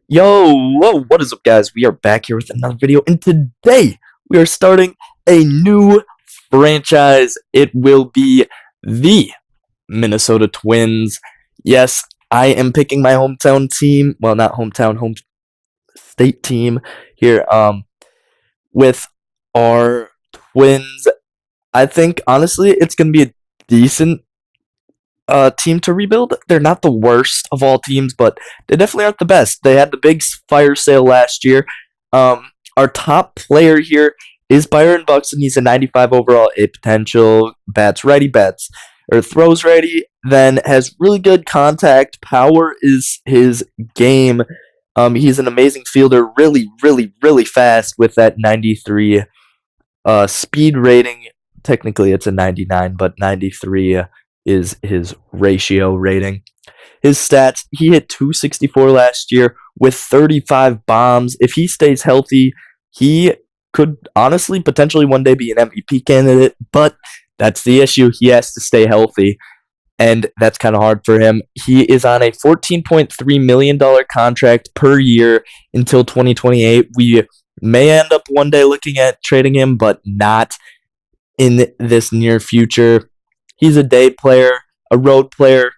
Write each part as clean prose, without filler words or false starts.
Yo, whoa, what is up, guys? We are back here with another video, and today we are starting a new franchise. It will be the Minnesota Twins. Yes, I am picking my hometown team. Well, not hometown, home state team here. With our Twins. I think honestly, it's gonna be a decent team to rebuild. They're not the worst of all teams, but they definitely aren't the best. They had the big fire sale last year. Our top player here is Byron Buxton. He's a 95 overall, a potential bats righty, bats or throws righty. Then has really good contact. Power is his game. He's an amazing fielder, really, really, really fast with that 93 speed rating. Technically, it's a 99, but 93 is his ratio rating. His stats, he hit 264 last year with 35 bombs. If he stays healthy, he could honestly potentially one day be an MVP candidate, but that's the issue. He has to stay healthy, and that's kind of hard for him. He is on a $14.3 million contract per year until 2028. We may end up one day looking at trading him, but not in this near future. He's a day player, a road player.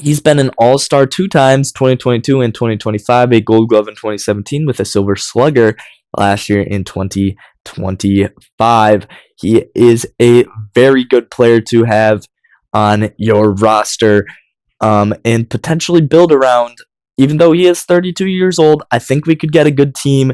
He's been an all-star 2 times, 2022 and 2025, a gold glove in 2017 with a silver slugger last year in 2025. He is a very good player to have on your roster and potentially build around. Even though he is 32 years old, I think we could get a good team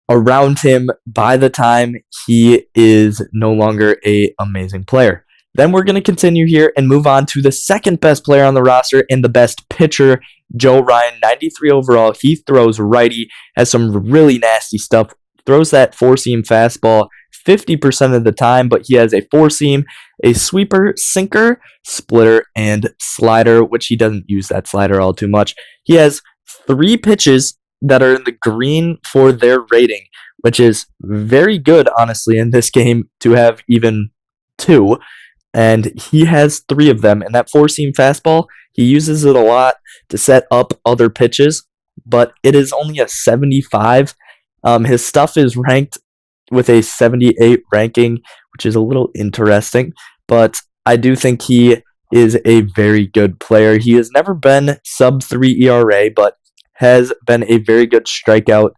around him by the time he is no longer a amazing player. Then we're going to continue here and move on to the second best player on the roster and the best pitcher, Joe Ryan, 93 overall. He throws righty, has some really nasty stuff, throws that four-seam fastball 50% of the time, but he has a four-seam, a sweeper, sinker, splitter, and slider, which he doesn't use that slider all too much. He has 3 pitches that are in the green for their rating, which is very good, honestly, in this game to have even 2. And he has 3 of them. And that four-seam fastball, he uses it a lot to set up other pitches, but it is only a 75. His stuff is ranked with a 78 ranking, which is a little interesting, but I do think he is a very good player. He has never been sub 3 ERA, but has been a very good strikeout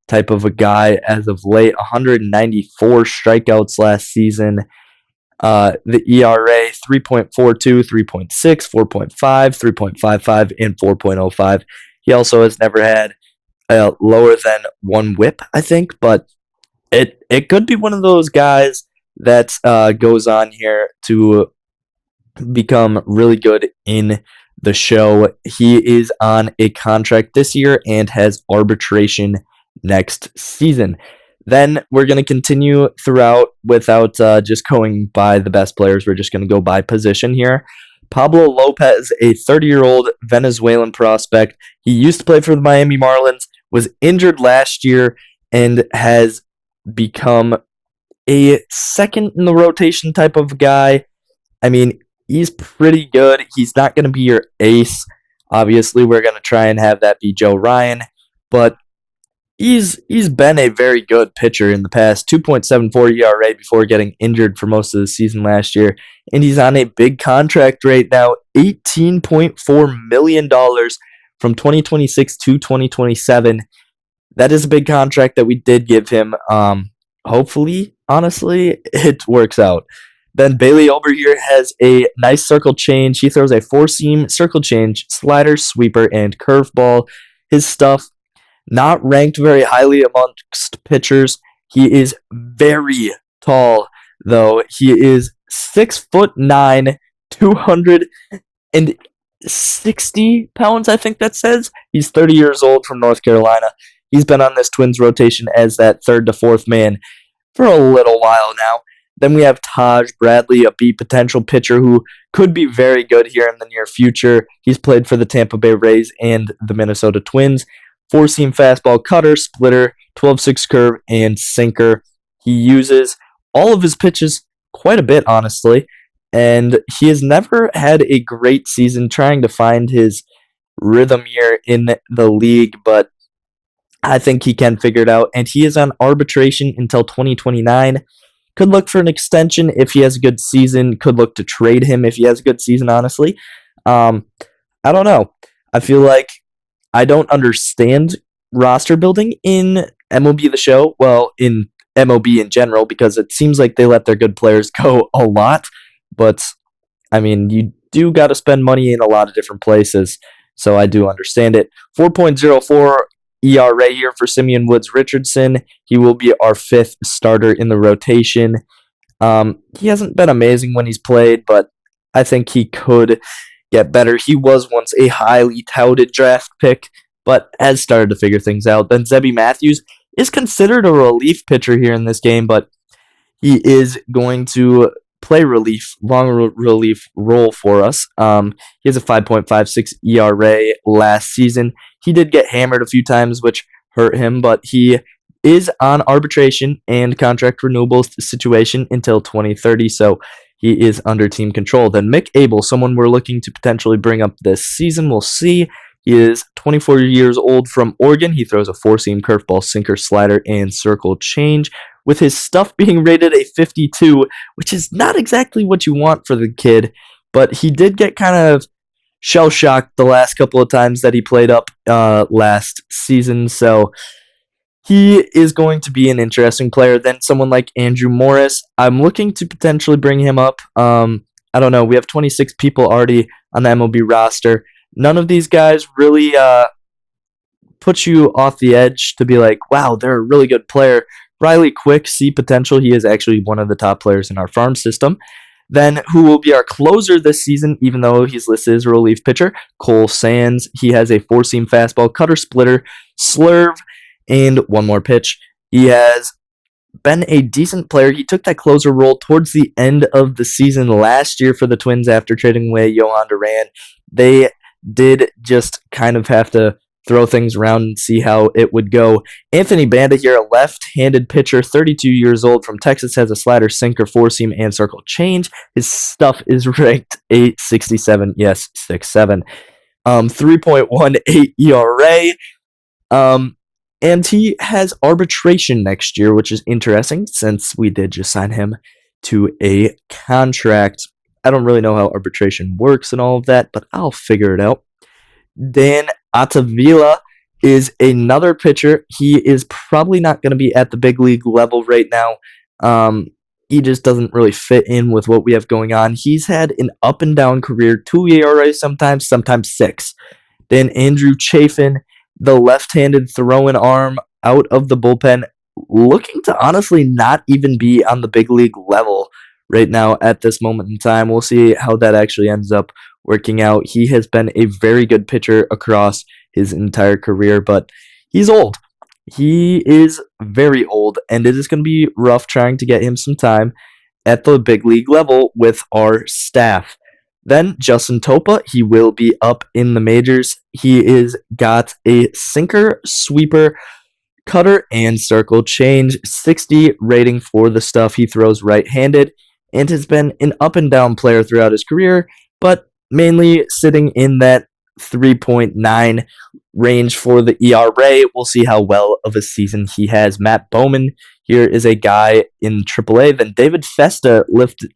type of a guy as of late. 194 strikeouts last season. The ERA 3.42, 3.6, 4.5, 3.55, and 4.05. He also has never had lower than 1 whip, I think, but it could be one of those guys that goes on here to become really good in the show. He is on a contract this year and has arbitration next season. Then we're going to continue throughout without just going by the best players. We're just going to go by position here. Pablo Lopez, a 30-year-old Venezuelan prospect. He used to play for the Miami Marlins, was injured last year, and has become a second in the rotation type of guy. I mean, he's pretty good. He's not going to be your ace. Obviously, we're going to try and have that be Joe Ryan, but he's been a very good pitcher in the past. 2.74 ERA before getting injured for most of the season last year, and he's on a big contract right now, $18.4 million from 2026 to 2027. That is a big contract that we did give him. Hopefully, honestly, it works out. Then Bailey Ober here has a nice circle change. He throws a four-seam circle change, slider, sweeper, and curveball. His stuff not ranked very highly amongst pitchers. He is very tall, though. He is 6'9", 260 pounds, I think that says. He's 30 years old from North Carolina. He's been on this Twins rotation as that third to fourth man for a little while now. Then we have Taj Bradley, a B potential pitcher who could be very good here in the near future. He's played for the Tampa Bay Rays and the Minnesota Twins. Four-seam fastball, cutter, splitter, 12-6 curve, and sinker. He uses all of his pitches quite a bit, honestly, and he has never had a great season trying to find his rhythm here in the league, but I think he can figure it out, and he is on arbitration until 2029. Could look for an extension if he has a good season. Could look to trade him if he has a good season, honestly. Um, I don't know. I feel like I don't understand roster building in MLB The Show. Well, in MLB in general, because it seems like they let their good players go a lot. But, I mean, you do got to spend money in a lot of different places. So I do understand it. 4.04 ERA here for Simeon Woods Richardson. He will be our fifth starter in the rotation. He hasn't been amazing when he's played, but I think he could get better. He was once a highly touted draft pick, but has started to figure things out. Then Zebby Matthews is considered a relief pitcher here in this game, but he is going to play relief role for us. He has a 5.56 ERA last season. He did get hammered a few times, which hurt him, but he is on arbitration and contract renewable situation until 2030, so he is under team control. Then Mick Abel, someone we're looking to potentially bring up this season. We'll see. He is 24 years old from Oregon. He throws a four-seam curveball, sinker, slider, and circle change, with his stuff being rated a 52, which is not exactly what you want for the kid, but he did get kind of shell-shocked the last couple of times that he played up last season, so he is going to be an interesting player. Then someone like Andrew Morris, I'm looking to potentially bring him up. I don't know. We have 26 people already on the MLB roster. None of these guys really put you off the edge to be like, wow, they're a really good player. Riley Quick, see potential. He is actually one of the top players in our farm system. Then who will be our closer this season, even though he's listed as a relief pitcher? Cole Sands. He has a four-seam fastball, cutter, splitter, slurve, and one more pitch. He has been a decent player. He took that closer role towards the end of the season last year for the Twins after trading away Johan Duran. They did just kind of have to throw things around and see how it would go. Anthony Banda here, a left-handed pitcher, 32 years old from Texas, has a slider, sinker, four-seam, and circle change. His stuff is ranked 867. Yes, 6'7". 3.18 ERA. And he has arbitration next year, which is interesting since we did just sign him to a contract. I don't really know how arbitration works and all of that, but I'll figure it out. Dan Attavilla is another pitcher. He is probably not going to be at the big league level right now. He just doesn't really fit in with what we have going on. He's had an up and down career, 2 ERA sometimes 6. Then Andrew Chafin, the left-handed throwing arm out of the bullpen, looking to honestly not even be on the big league level right now at this moment in time. We'll see how that actually ends up working out. He has been a very good pitcher across his entire career, but he's old. He is very old, and it is going to be rough trying to get him some time at the big league level with our staff. Then Justin Topa, he will be up in the majors. He is got a sinker, sweeper, cutter, and circle change. 60 rating for the stuff. He throws right-handed and has been an up and down player throughout his career, but mainly sitting in that 3.9 range for the ERA. We'll see how well of a season he has. Matt Bowman here is a guy in AAA. Then David Festa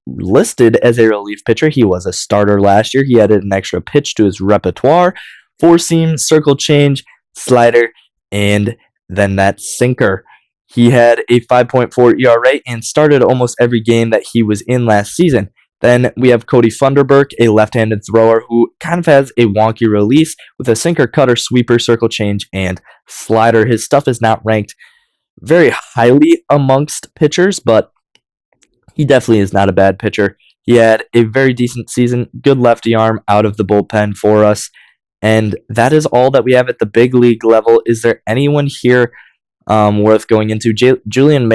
listed as a relief pitcher. He was a starter last year. He added an extra pitch to his repertoire. Four-seam, circle change, slider, and then that sinker. He had a 5.4 ERA and started almost every game that he was in last season. Then we have Cody Funderburk, a left-handed thrower who kind of has a wonky release with a sinker, cutter, sweeper, circle change, and slider. His stuff is not ranked very highly amongst pitchers, but he definitely is not a bad pitcher. He had a very decent season, good lefty arm out of the bullpen for us, and that is all that we have at the big league level. Is there anyone here worth going into? Julian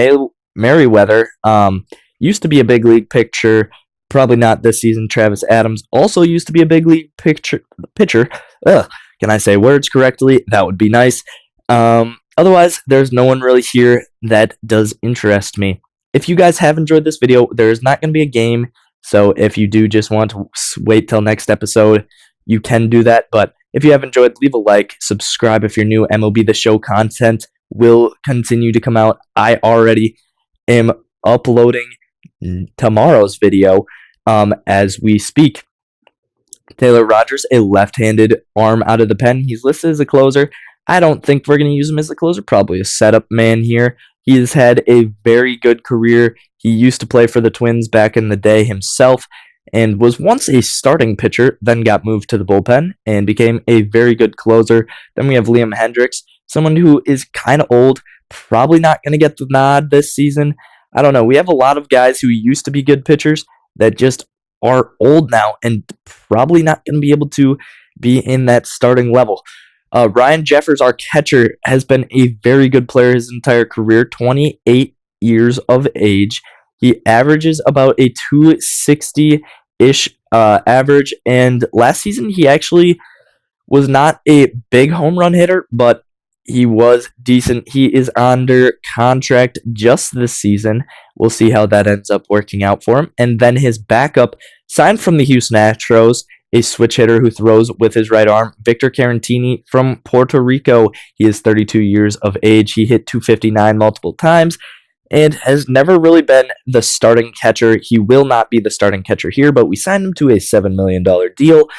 Merriweather used to be a big league pitcher. Probably not this season. Travis Adams also used to be a big league pitcher. Can I say words correctly? That would be nice. Otherwise, there's no one really here that does interest me. If you guys have enjoyed this video, there's not going to be a game. So if you do just want to wait till next episode, you can do that. But if you have enjoyed, leave a like, subscribe if you're new. MLB The Show content will continue to come out. I already am uploading tomorrow's video as we speak. Taylor Rogers, a left-handed arm out of the pen. He's listed as a closer. I don't think we're going to use him as a closer. Probably a setup man here. He has had a very good career. He used to play for the Twins back in the day himself and was once a starting pitcher, then got moved to the bullpen and became a very good closer. Then we have Liam Hendricks, someone who is kind of old, probably not going to get the nod this season. I don't know. We have a lot of guys who used to be good pitchers that just are old now and probably not going to be able to be in that starting level. Ryan Jeffers, our catcher, has been a very good player his entire career, 28 years of age. He averages about a 260-ish average, and last season he actually was not a big home run hitter, but he was decent. He is under contract just this season. We'll see how that ends up working out for him. And then his backup, signed from the Houston Astros, a switch hitter who throws with his right arm, Victor Carantini from Puerto Rico. He is 32 years of age. He hit 259 multiple times and has never really been the starting catcher. He will not be the starting catcher here, but we signed him to a $7 million deal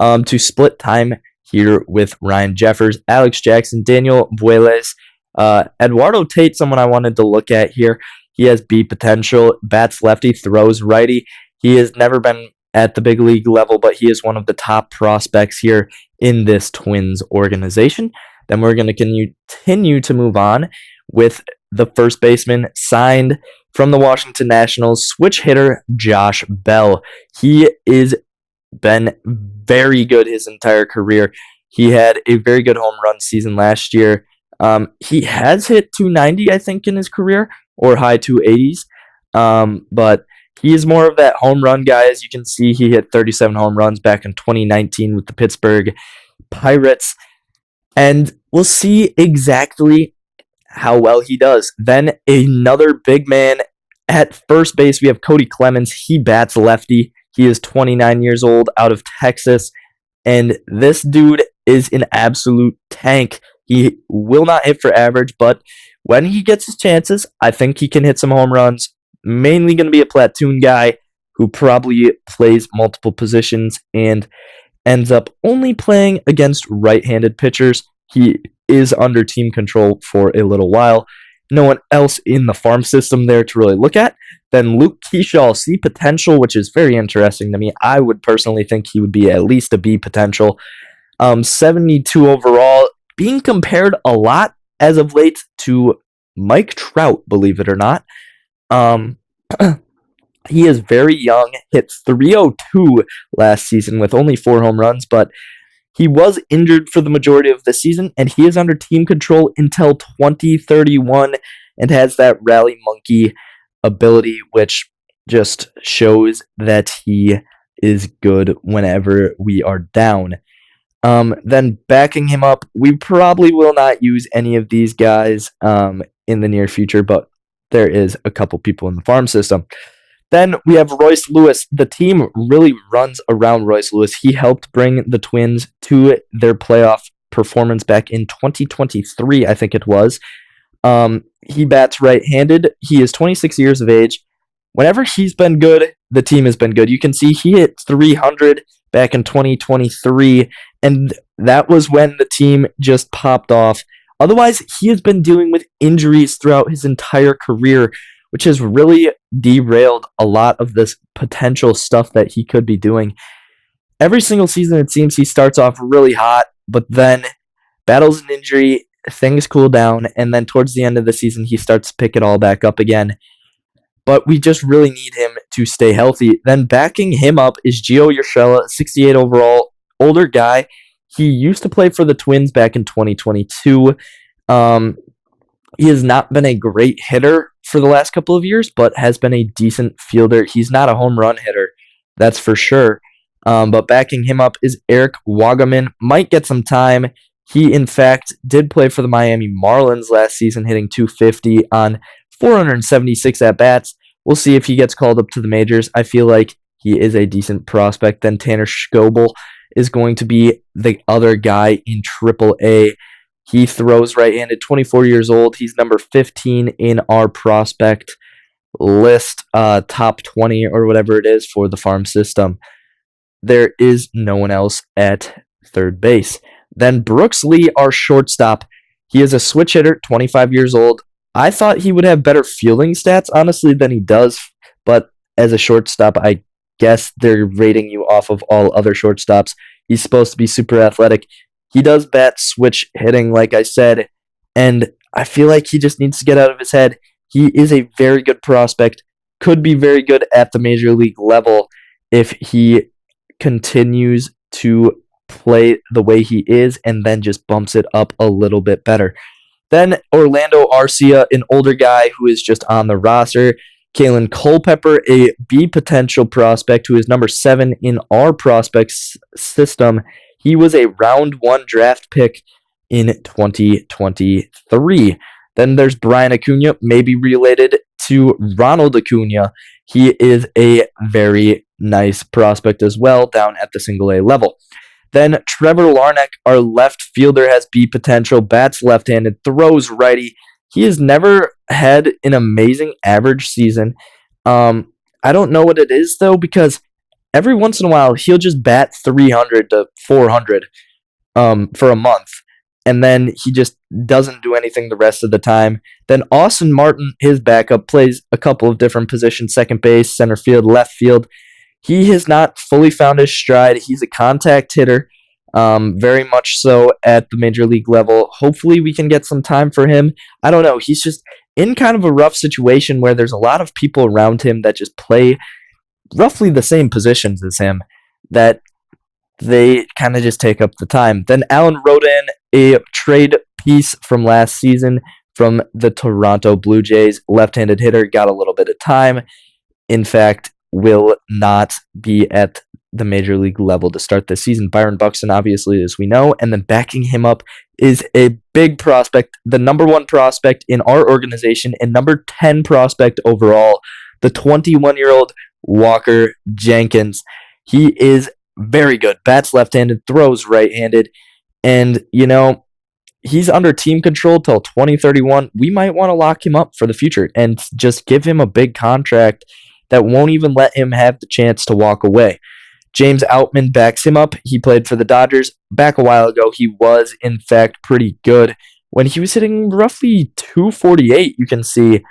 to split time here with Ryan Jeffers, Alex Jackson, Daniel Bueles, Eduardo Tate, someone I wanted to look at here. He has B potential, bats lefty, throws righty. He has never been at the big league level, but he is one of the top prospects here in this Twins organization. Then we're going to continue to move on with the first baseman signed from the Washington Nationals, switch hitter Josh Bell. He is been very good his entire career. He had a very good home run season last year. He has hit 290, I think, in his career, or high 280s. But he is more of that home run guy. As you can see, he hit 37 home runs back in 2019 with the Pittsburgh Pirates. And we'll see exactly how well he does. Then another big man at first base, we have Cody Clemens. He bats lefty. He is 29 years old, out of Texas. And this dude is an absolute tank. He will not hit for average, but when he gets his chances, I think he can hit some home runs. Mainly going to be a platoon guy who probably plays multiple positions and ends up only playing against right-handed pitchers. He is under team control for a little while. No one else in the farm system there to really look at. Then Luke Kershaw, C potential, which is very interesting to me. I would personally think he would be at least a B potential. 72 overall, being compared a lot as of late to Mike Trout, believe it or not. He is very young, hit 302 last season with only 4 home runs, but he was injured for the majority of the season, and he is under team control until 2031 and has that rally monkey ability, which just shows that he is good whenever we are down. Then backing him up, we probably will not use any of these guys in the near future, but there is a couple people in the farm system. Then we have Royce Lewis. The team really runs around Royce Lewis. He helped bring the Twins to their playoff performance back in 2023, I think it was. He bats right-handed. He is 26 years of age. Whenever he's been good, the team has been good. You can see he hit 300 back in 2023, and that was when the team just popped off. Otherwise, he has been dealing with injuries throughout his entire career, which has really derailed a lot of this potential stuff that he could be doing. Every single season, it seems he starts off really hot, but then battles an injury, things cool down, and then towards the end of the season, he starts to pick it all back up again. But we just really need him to stay healthy. Then backing him up is Gio Urshela, 68 overall, older guy. He used to play for the Twins back in 2022. He has not been a great hitter for the last couple of years, but has been a decent fielder. He's not a home run hitter, that's for sure. But backing him up is Eric Wagaman. Might get some time. He, in fact, did play for the Miami Marlins last season, hitting 250 on 476 at-bats. We'll see if he gets called up to the majors. I feel like he is a decent prospect. Then Tanner Schobel is going to be the other guy in AAA. He throws right-handed, 24 years old. He's number 15 in our prospect list, top 20 or whatever it is for the farm system. There is no one else at third base. Then Brooks Lee, our shortstop. He is a switch hitter, 25 years old. I thought he would have better fielding stats, honestly, than he does. But as a shortstop, I guess they're rating you off of all other shortstops. He's supposed to be super athletic. He does bat switch hitting, like I said, and I feel like he just needs to get out of his head. He is a very good prospect, could be very good at the major league level if he continues to play the way he is and then just bumps it up a little bit better. Then Orlando Arcia, an older guy who is just on the roster. Kalen Culpepper, a B potential prospect who is number 7 in our prospects system. He was a round 1 draft pick in 2023. Then there's Brian Acuna, maybe related to Ronald Acuna. He is a very nice prospect as well down at the single A level. Then Trevor Larnach, our left fielder, has B potential, bats left-handed, throws righty. He has never had an amazing average season. I don't know what it is, though, because every once in a while, he'll just bat 300 to 400 for a month, and then he just doesn't do anything the rest of the time. Then Austin Martin, his backup, plays a couple of different positions, second base, center field, left field. He has not fully found his stride. He's a contact hitter, very much so at the major league level. Hopefully we can get some time for him. I don't know. He's just in kind of a rough situation where there's a lot of people around him that just play roughly the same positions as him, that they kind of just take up the time. Then Alan Rodin, a trade piece from last season from the Toronto Blue Jays, left-handed hitter, got a little bit of time. In fact, will not be at the major league level to start this season. Byron Buxton, obviously, as we know, and then backing him up is a big prospect, the number 1 prospect in our organization and number 10 prospect overall, the 21-year-old Walker Jenkins. He is very good. Bats left-handed, throws right-handed, and, he's under team control till 2031. We might want to lock him up for the future and just give him a big contract that won't even let him have the chance to walk away. James Outman backs him up. He played for the Dodgers. Back a while ago, he was, in fact, pretty good. When he was hitting roughly 248, you can see,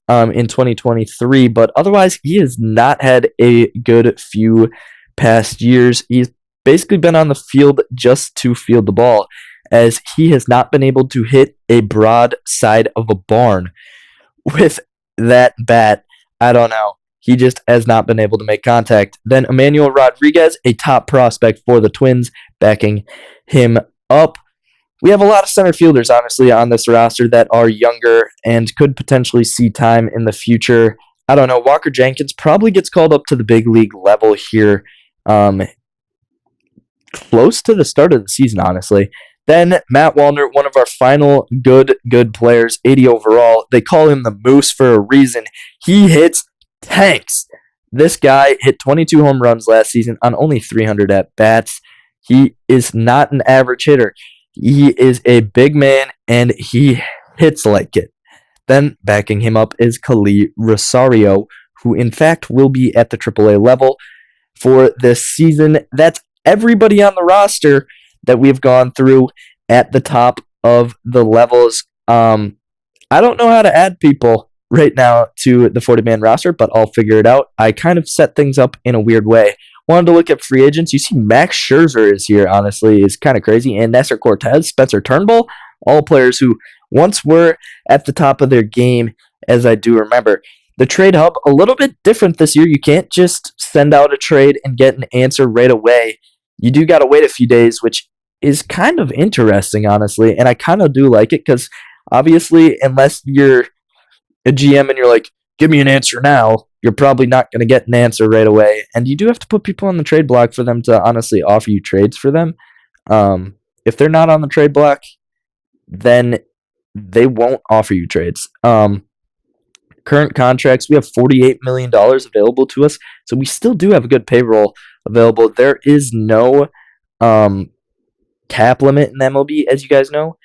in 2023. But otherwise, he has not had a good few past years. He's basically been on the field just to field the ball, as he has not been able to hit a broad side of a barn with that bat. I don't know. He just has not been able to make contact. Then Emmanuel Rodriguez, a top prospect for the Twins, backing him up. We have a lot of center fielders, honestly, on this roster that are younger and could potentially see time in the future. I don't know. Walker Jenkins probably gets called up to the big league level here, close to the start of the season, honestly. Then Matt Wallner, one of our final good players, 80 overall. They call him the Moose for a reason. He hits tanks. This guy hit 22 home runs last season on only 300 at-bats. He is not an average hitter. He is a big man, and he hits like it. Then backing him up is Kali Rosario, who in fact will be at the AAA level for this season. That's everybody on the roster that we've gone through at the top of the levels. I don't know how to add people right now to the 40-man roster, but I'll figure it out. I kind of set things up in a weird way. Wanted to look at free agents. You see Max Scherzer is here, honestly, is kind of crazy. And Nestor Cortez, Spencer Turnbull, all players who once were at the top of their game, as I do remember. The trade hub, a little bit different this year. You can't just send out a trade and get an answer right away. You do got to wait a few days, which is kind of interesting, honestly. And I kind of do like it because, obviously, unless you're a GM and you're like, give me an answer now, you're probably not going to get an answer right away. And you do have to put people on the trade block for them to honestly offer you trades for them. If they're not on the trade block, then they won't offer you trades. Current contracts, we have $48 million available to us, so we still do have a good payroll available. There is no cap limit in MLB, as you guys know.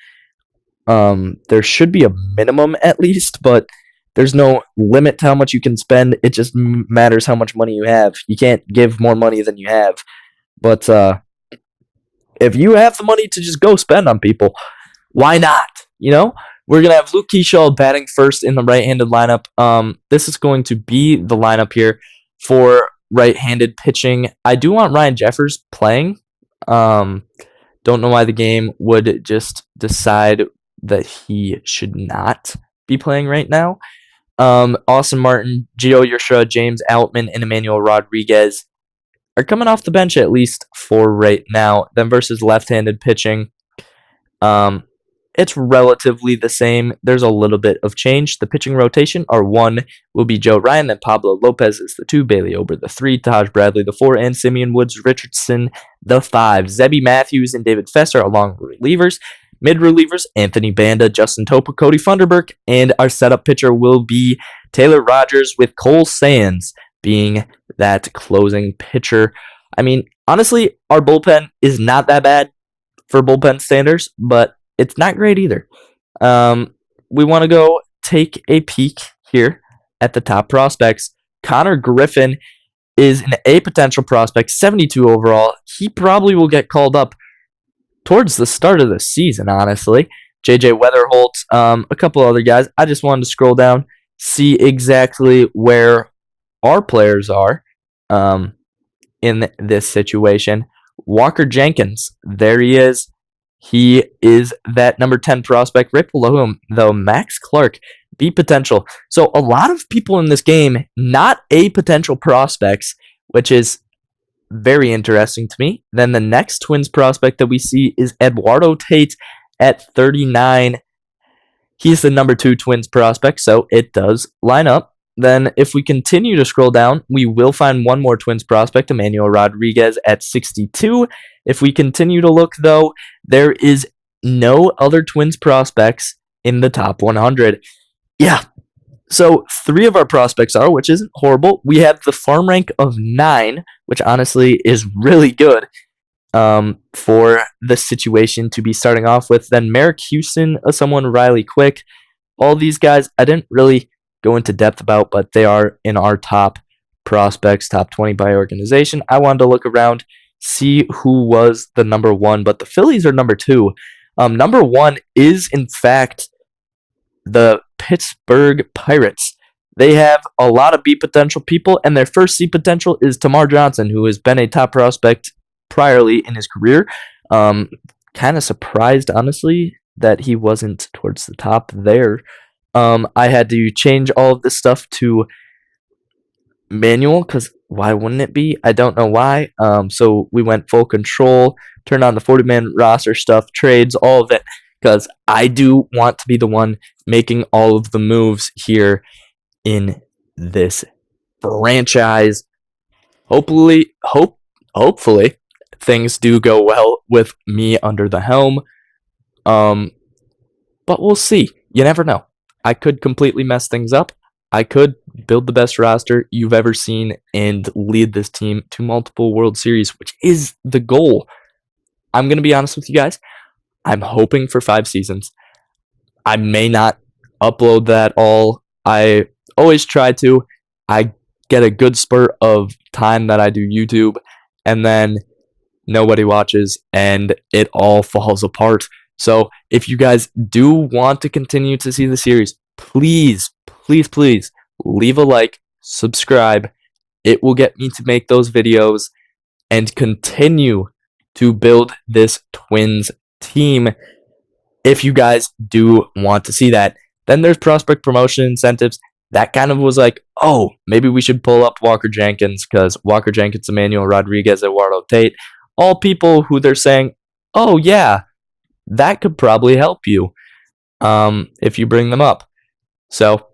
There should be a minimum at least, but there's no limit to how much you can spend. It just matters how much money you have. You can't give more money than you have. But if you have the money to just go spend on people, why not? You know, we're gonna have Luke Keyshaw batting first in the right-handed lineup. This is going to be the lineup here for right-handed pitching. I do want Ryan Jeffers playing. Don't know why the game would just decide that he should not be playing right now. Austin Martin, Gio Urshela, James Outman, and Emmanuel Rodriguez are coming off the bench at least for right now. Then versus left-handed pitching, it's relatively the same. There's a little bit of change. The pitching rotation are 1 will be Joe Ryan, then Pablo Lopez is the 2, Bailey Ober the 3, Taj Bradley the 4, and Simeon Woods Richardson the 5. Zebby Matthews and David Fesser along relievers. Mid relievers, Anthony Banda, Justin Topa, Cody Funderburk, and our setup pitcher will be Taylor Rogers with Cole Sands being that closing pitcher. I mean, honestly, our bullpen is not that bad for bullpen standards, but it's not great either. We want to go take a peek here at the top prospects. Connor Griffin is a potential prospect, 72 overall. He probably will get called up towards the start of the season, honestly. JJ Weatherholt, a couple other guys. I just wanted to scroll down, see exactly where our players are in this situation. Walker Jenkins, there he is. He is that number 10 prospect. Right below him, though, Max Clark, B potential. So a lot of people in this game, not A potential prospects, which is very interesting to me. Then the next Twins prospect that we see is Eduardo Tate at 39. He's the number 2 Twins prospect, so it does line up. Then if we continue to scroll down, we will find one more Twins prospect, Emmanuel Rodriguez at 62. If we continue to look, though, there is no other Twins prospects in the top 100. Yeah, so 3 of our prospects are, which isn't horrible. We have the farm rank of 9, which honestly is really good for the situation to be starting off with. Then Merrick Houston, someone Riley Quick. All these guys, I didn't really go into depth about, but they are in our top prospects, top 20 by organization. I wanted to look around, see who was the number 1, but the Phillies are number 2. Number 1 is, in fact, the Pittsburgh Pirates. They have a lot of B potential people, and their first C potential is Tamar Johnson, who has been a top prospect priorly in his career. Kind of surprised, honestly, that he wasn't towards the top there. I had to change all of this stuff to manual, because why wouldn't it be? I don't know why. So we went full control, turned on the 40-man roster stuff, trades, all of it, because I do want to be the one making all of the moves here in this franchise. Hopefully things do go well with me under the helm. But we'll see. You never know. I could completely mess things up. I could build the best roster you've ever seen and lead this team to multiple World Series, which is the goal. I'm going to be honest with you guys. I'm hoping for 5 seasons. I may not upload that all. I always try to. I get a good spurt of time that I do YouTube, and then nobody watches, and it all falls apart. So if you guys do want to continue to see the series, please leave a like, subscribe. It will get me to make those videos and continue to build this Twins team if you guys do want to see that. Then there's prospect promotion incentives. That kind of was like, oh, maybe we should pull up Walker Jenkins, because Walker Jenkins, Emmanuel Rodriguez, Eduardo Tate, all people who they're saying, oh yeah, that could probably help you if you bring them up. So,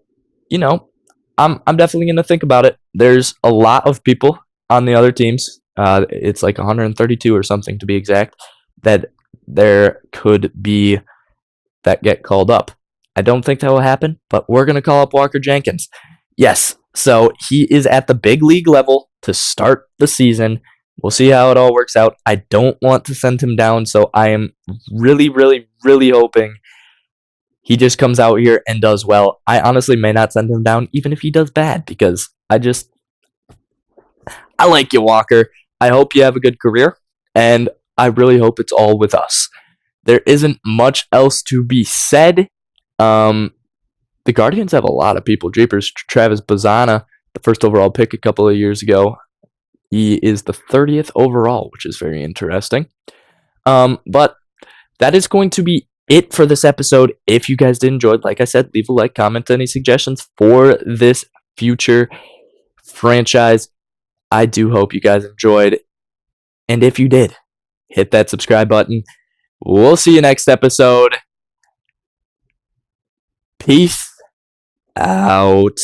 I'm definitely going to think about it. There's a lot of people on the other teams. It's like 132 or something to be exact, that there could be that get called up. I don't think that will happen, but we're going to call up Walker Jenkins. Yes, so he is at the big league level to start the season. We'll see how it all works out. I don't want to send him down, so I am really hoping He just comes out here and does well. I honestly may not send him down even if he does bad because I like you, Walker. I hope you have a good career, and I really hope it's all with us. There isn't much else to be said. The Guardians have a lot of people. Jeepers, Travis Bazzana, the first overall pick a couple of years ago. He is the 30th overall, which is very interesting. But that is going to be it for this episode. If you guys did enjoy, like I said, leave a like, comment any suggestions for this future franchise. I do hope you guys enjoyed. And if you did, hit that subscribe button. We'll see you next episode. Peace out.